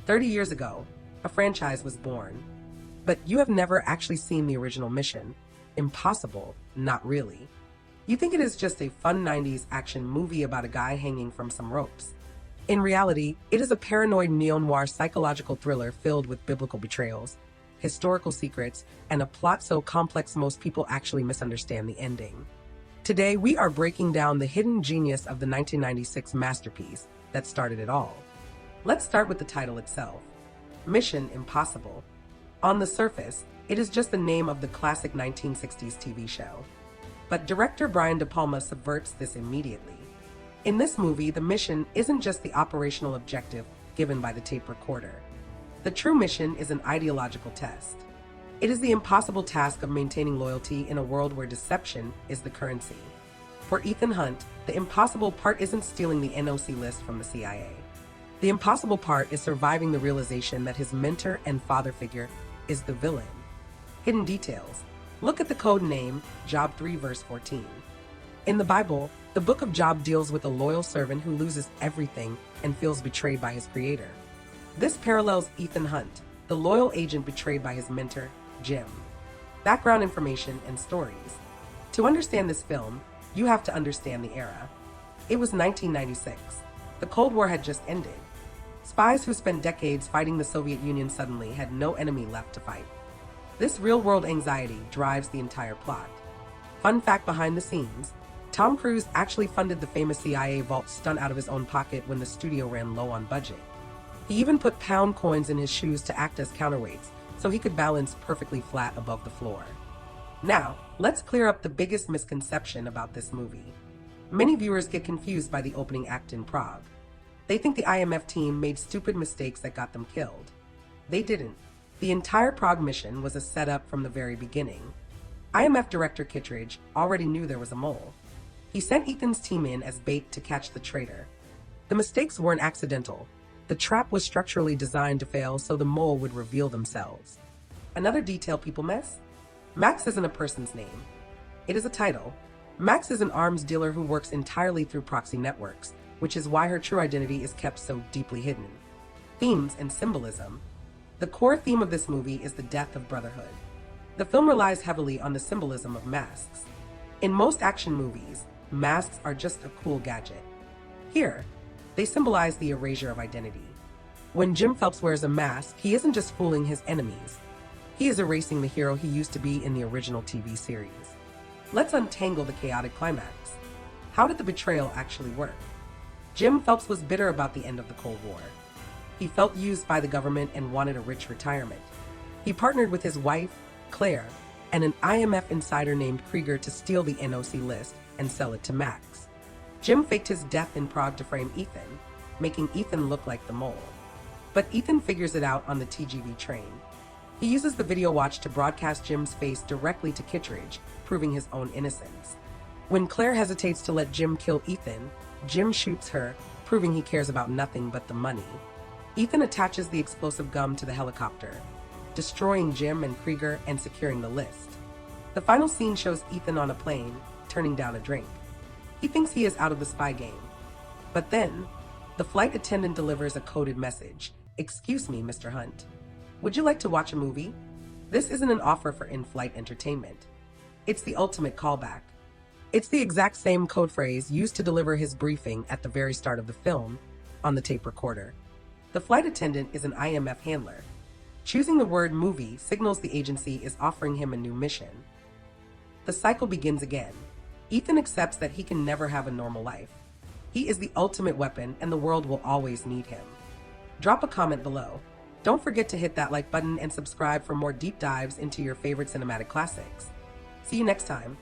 30 years ago, a franchise was born. But you have never actually seen the original mission. Impossible, not really. You think it is just a fun 90s action movie about a guy hanging from some ropes. In reality, it is a paranoid neo-noir psychological thriller filled with biblical betrayals, historical secrets, and a plot so complex most people actually misunderstand the ending. Today, we are breaking down the hidden genius of the 1996 masterpiece that started it all. Let's start with the title itself. Mission Impossible. On the surface, it is just the name of the classic 1960s TV show. But director Brian De Palma subverts this immediately. In this movie, the mission isn't just the operational objective given by the tape recorder. The true mission is an ideological test. It is the impossible task of maintaining loyalty in a world where deception is the currency. For Ethan Hunt, the impossible part isn't stealing the NOC list from the CIA. The impossible part is surviving the realization that his mentor and father figure is the villain. Hidden details. Look at the code name, Job 3 verse 14. In the Bible, the book of Job deals with a loyal servant who loses everything and feels betrayed by his creator. This parallels Ethan Hunt, the loyal agent betrayed by his mentor, Jim. Background information and stories. To understand this film, you have to understand the era. It was 1996. The Cold War had just ended. Spies who spent decades fighting the Soviet Union suddenly had no enemy left to fight. This real-world anxiety drives the entire plot. Fun fact behind the scenes, Tom Cruise actually funded the famous CIA vault stunt out of his own pocket when the studio ran low on budget. He even put pound coins in his shoes to act as counterweights, so he could balance perfectly flat above the floor. Now, let's clear up the biggest misconception about this movie. Many viewers get confused by the opening act in Prague. They think the IMF team made stupid mistakes that got them killed. They didn't. The entire Prague mission was a setup from the very beginning. IMF director Kittredge already knew there was a mole. He sent Ethan's team in as bait to catch the traitor. The mistakes weren't accidental. The trap was structurally designed to fail so the mole would reveal themselves. Another detail people miss? Max isn't a person's name. It is a title. Max is an arms dealer who works entirely through proxy networks, which is why her true identity is kept so deeply hidden. Themes and symbolism. The core theme of this movie is the death of brotherhood. The film relies heavily on the symbolism of masks. In most action movies, masks are just a cool gadget. Here, they symbolize the erasure of identity. When Jim Phelps wears a mask, he isn't just fooling his enemies. He is erasing the hero he used to be in the original TV series. Let's untangle the chaotic climax. How did the betrayal actually work? Jim Phelps was bitter about the end of the Cold War. He felt used by the government and wanted a rich retirement. He partnered with his wife, Claire, and an IMF insider named Krieger to steal the NOC list and sell it to Max. Jim faked his death in Prague to frame Ethan, making Ethan look like the mole. But Ethan figures it out on the TGV train. He uses the video watch to broadcast Jim's face directly to Kittredge, proving his own innocence. When Claire hesitates to let Jim kill Ethan, Jim shoots her, proving he cares about nothing but the money. Ethan attaches the explosive gum to the helicopter, destroying Jim and Krieger and securing the list. The final scene shows Ethan on a plane, turning down a drink. He thinks he is out of the spy game. But then, the flight attendant delivers a coded message. "Excuse me, Mr. Hunt. Would you like to watch a movie?" This isn't an offer for in-flight entertainment. It's the ultimate callback. It's the exact same code phrase used to deliver his briefing at the very start of the film on the tape recorder. The flight attendant is an IMF handler. Choosing the word movie signals the agency is offering him a new mission. The cycle begins again. Ethan accepts that he can never have a normal life. He is the ultimate weapon and the world will always need him. Drop a comment below. Don't forget to hit that like button and subscribe for more deep dives into your favorite cinematic classics. See you next time.